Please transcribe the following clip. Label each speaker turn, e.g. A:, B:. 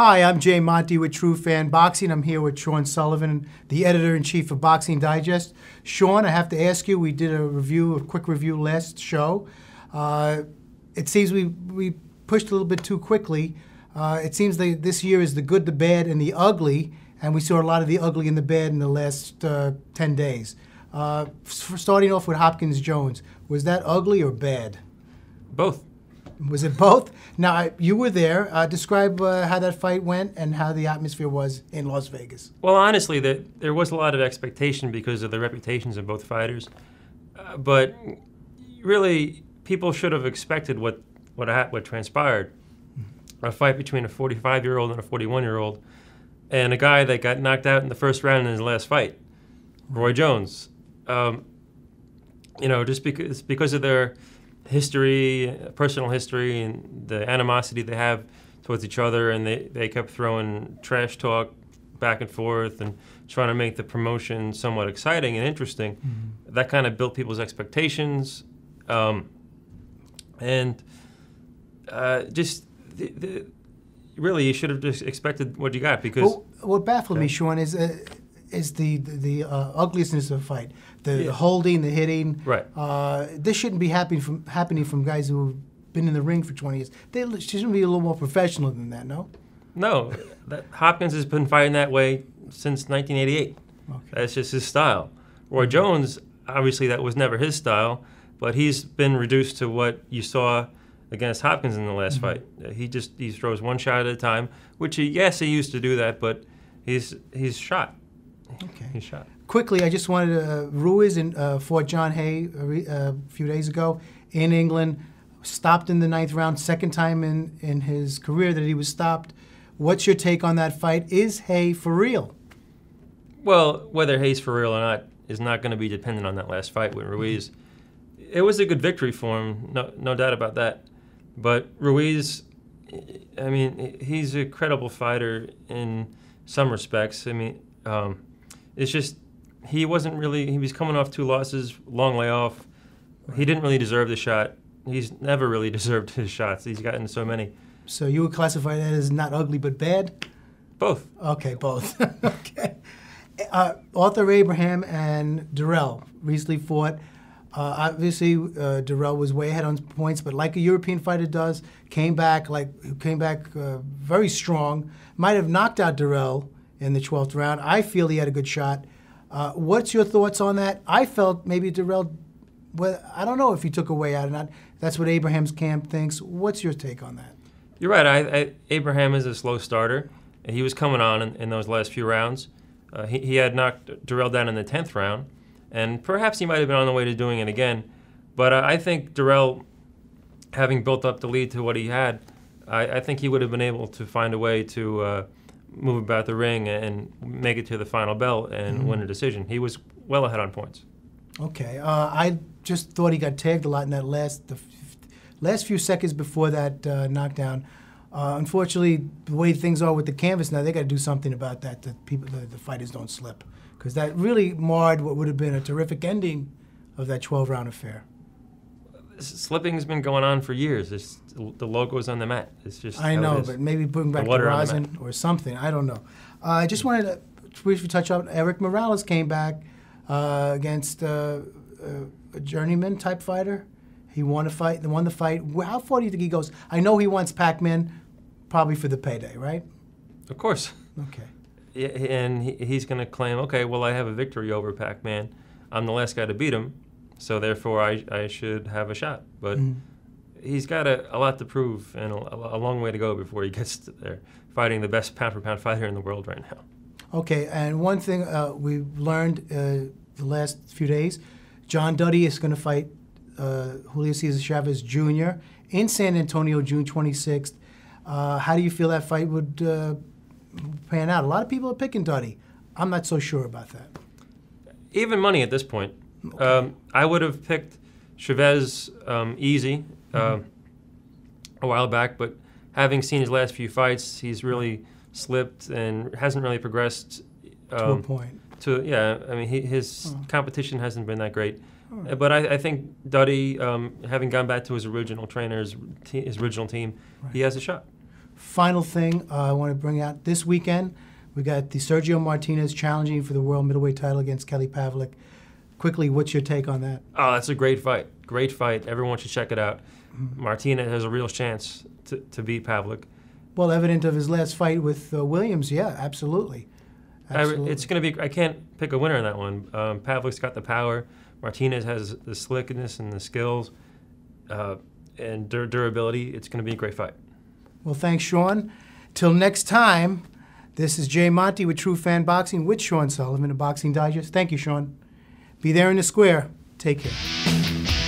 A: Hi, I'm Jay Monte with True Fan Boxing. I'm here with Sean Sullivan, the editor-in-chief of Boxing Digest. Sean, I have to ask you, we did a quick review last show. It seems we pushed a little bit too quickly. It seems like this year is the good, the bad, and the ugly, and we saw a lot of the ugly and the bad in the last 10 days. Starting off with Hopkins-Jones, was that ugly or bad?
B: Both.
A: Was it both? Now, you were there. Describe how that fight went and how the atmosphere was in Las Vegas.
B: Well, honestly, there was a lot of expectation because of the reputations of both fighters. But really, people should have expected what transpired. A fight between a 45-year-old and a 41-year-old, and a guy that got knocked out in the first round in his last fight, Roy Jones. Just because of their history, personal history, and the animosity they have towards each other, and they kept throwing trash talk back and forth and trying to make the promotion somewhat exciting and interesting. Mm-hmm. That kind of built people's expectations, really, you should have just expected what you got. Because
A: what baffled me, Sean, is the ugliousness of the fight, the holding, the hitting.
B: Right.
A: This shouldn't be happening from guys who've been in the ring for 20 years. They shouldn't be a little more professional than that, no?
B: No. Hopkins has been fighting that way since 1988. Okay. That's just his style. Roy Jones, obviously that was never his style, but he's been reduced to what you saw against Hopkins in the last fight. He throws one shot at a time, which he used to do that, but he's shot.
A: Okay.
B: He's shot.
A: Quickly, I just wanted Ruiz fought John Hay a few days ago in England, stopped in the 9th round, second time in his career that he was stopped. What's your take on that fight? Is Hay for real?
B: Well, whether Hay's for real or not is not going to be dependent on that last fight with Ruiz. It was a good victory for him, no doubt about that. But Ruiz, I mean, he's a credible fighter in some respects. I mean, it's just he was coming off 2 losses, long layoff. He didn't really deserve the shot. He's never really deserved his shots. He's gotten so many.
A: So you would classify that as not ugly but bad?
B: Both.
A: Okay, both. Okay. Arthur Abraham and Dirrell recently fought. Obviously, Dirrell was way ahead on points, but like a European fighter does, came back very strong. Might have knocked out Dirrell in the 12th round. I feel he had a good shot. What's your thoughts on that? I felt maybe Dirrell, well, I don't know if he took a way out or not. That's what Abraham's camp thinks. What's your take on that?
B: You're right. Abraham is a slow starter. He was coming on in those last few rounds. He had knocked Dirrell down in the 10th round. And perhaps he might have been on the way to doing it again. But I think Dirrell, having built up the lead to what he had, I think he would have been able to find a way to move about the ring and make it to the final bell and win a decision. He was well ahead on points.
A: Okay. I just thought he got tagged a lot in that the last few seconds before that knockdown. Unfortunately, the way things are with the canvas now, they got to do something about that, the fighters don't slip. Because that really marred what would have been a terrific ending of that 12-round affair.
B: Slipping's been going on for years. The logo's on the mat. It's just
A: I know, but maybe bring back the rosin or something. I don't know. I just wanted to briefly touch on Eric Morales came back against a journeyman-type fighter. He won the fight. How far do you think he goes? I know he wants Pac-Man probably for the payday, right?
B: Of course.
A: Okay.
B: Yeah, and he's going to claim, okay, well, I have a victory over Pac-Man. I'm the last guy to beat him, so therefore I should have a shot. But he's got a lot to prove and a long way to go before he gets there, fighting the best pound-for-pound fighter in the world right now.
A: Okay, and one thing we've learned the last few days, John Duddy is going to fight Julio Cesar Chavez Jr. in San Antonio, June 26th. How do you feel that fight would pan out? A lot of people are picking Duddy. I'm not so sure about that.
B: Even money at this point. Okay. I would have picked Chavez easy a while back, but having seen his last few fights, he's really slipped and hasn't really progressed
A: to a point.
B: I mean, his competition hasn't been that great. But I think Duddy, having gone back to his original trainer, his original team, he has a shot.
A: final thing I want to bring out this weekend, we got the Sergio Martinez challenging for the world middleweight title against Kelly Pavlik. Quickly, what's your take on that?
B: Oh, that's a great fight. Great fight. Everyone should check it out. Martinez has a real chance to beat Pavlik.
A: Well, evident of his last fight with Williams, yeah, absolutely.
B: It's going to be. I can't pick a winner in that one. Pavlik's got the power. Martinez has the slickness and the skills and durability. It's going to be a great fight.
A: Well, thanks, Sean. Till next time, this is Jay Monte with True Fan Boxing with Sean Sullivan of Boxing Digest. Thank you, Sean. Be there in the square. Take care.